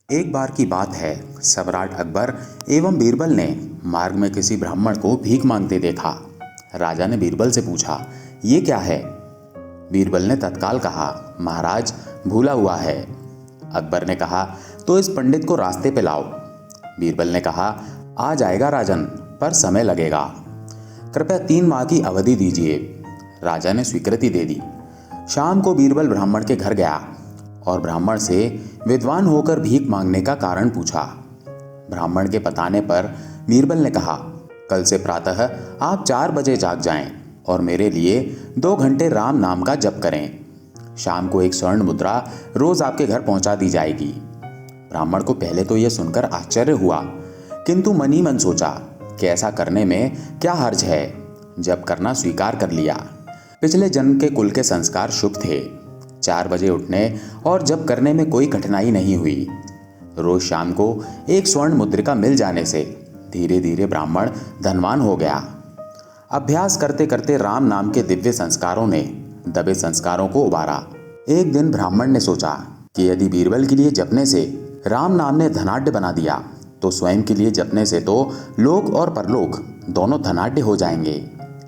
एक बार की बात है, सम्राट अकबर एवं बीरबल ने मार्ग में किसी ब्राह्मण को भीख मांगते देखा। राजा ने बीरबल से पूछा, ये क्या है? बीरबल ने तत्काल कहा, महाराज भूला हुआ है। अकबर ने कहा, तो इस पंडित को रास्ते पे लाओ। बीरबल ने कहा, आ जाएगा राजन, पर समय लगेगा। कृपया 3 माह की अवधि दीजिए। राजा ने स्वीकृति दे दी। शाम को बीरबल ब्राह्मण के घर गया और ब्राह्मण से विद्वान होकर भीख मांगने का कारण पूछा। ब्राह्मण के बताने पर बीरबल ने कहा, कल से प्रातः आप 4 बजे जाग जाएं और मेरे लिए 2 घंटे राम नाम का जप करें। शाम को 1 स्वर्ण मुद्रा रोज आपके घर पहुंचा दी जाएगी। ब्राह्मण को पहले तो यह सुनकर आश्चर्य हुआ, किंतु मन ही मन सोचा कि ऐसा करने में क्या हर्ज है। जप करना स्वीकार कर लिया। पिछले जन्म के कुल के संस्कार शुभ थे। 4 बजे उठने और जप करने में कोई कठिनाई नहीं हुई। रोज शाम को 1 स्वर्ण मुद्रिका मिल जाने से धीरे धीरे ब्राह्मण धनवान हो गया। अभ्यास करते करते राम नाम के दिव्य संस्कारों ने दबे संस्कारों को उबारा। एक दिन ब्राह्मण ने सोचा कि यदि बीरबल के लिए जपने से राम नाम ने धनाढ्य बना दिया, तो स्वयं के लिए जपने से तो लोक और परलोक दोनों धनाढ्य हो जाएंगे।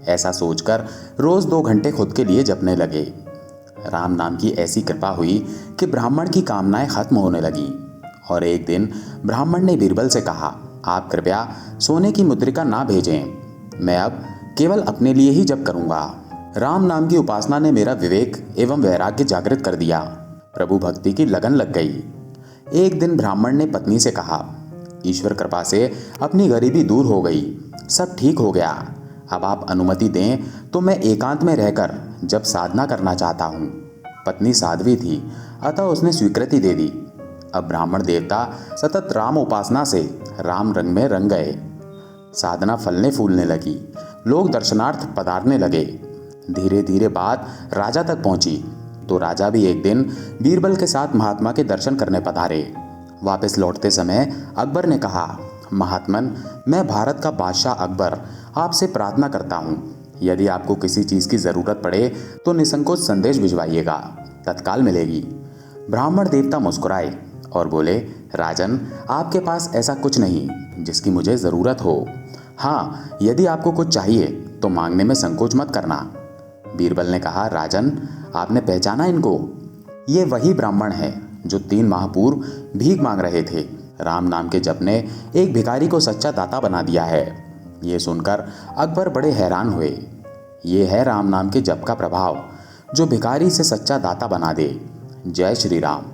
ऐसा सोचकर रोज 2 घंटे खुद के लिए जपने लगे। राम नाम की ऐसी कृपा हुई कि ब्राह्मण की कामनाएं खत्म होने लगी। और एक दिन ब्राह्मण ने बीरबल से कहा, आप कृपया सोने की मुद्रिका ना भेजें। मैं अब केवल अपने लिए ही जप करूंगा। राम नाम की उपासना ने मेरा विवेक एवं वैराग्य जागृत कर दिया। प्रभु भक्ति की लगन लग गई। एक दिन ब्राह्मण ने पत्नी से कहा, ईश्वर कृपा से अपनी गरीबी दूर हो गई, सब ठीक हो गया। अब आप अनुमति दें तो मैं एकांत में रहकर जब साधना करना चाहता हूँ। पत्नी साध्वी थी, अतः उसने स्वीकृति दे दी। अब ब्राह्मण देवता सतत राम उपासना से राम रंग में रंग गए। साधना फलने फूलने लगी। लोग दर्शनार्थ पधारने लगे। धीरे धीरे बात राजा तक पहुंची तो राजा भी एक दिन बीरबल के साथ महात्मा के दर्शन करने पधारे। वापस लौटते समय अकबर ने कहा, महात्मन, मैं भारत का बादशाह अकबर आपसे प्रार्थना करता हूँ, यदि आपको किसी चीज़ की ज़रूरत पड़े तो निसंकोच संदेश भिजवाइएगा, तत्काल मिलेगी। ब्राह्मण देवता मुस्कुराए और बोले, राजन, आपके पास ऐसा कुछ नहीं जिसकी मुझे ज़रूरत हो। हाँ, यदि आपको कुछ चाहिए तो मांगने में संकोच मत करना। बीरबल ने कहा, राजन, आपने पहचाना इनको? ये वही ब्राह्मण हैं जो 3 माह पूर्व भीख मांग रहे थे। राम नाम के जप ने एक भिखारी को सच्चा दाता बना दिया है। ये सुनकर अकबर बड़े हैरान हुए। ये है राम नाम के जप का प्रभाव, जो भिखारी से सच्चा दाता बना दे। जय श्री राम।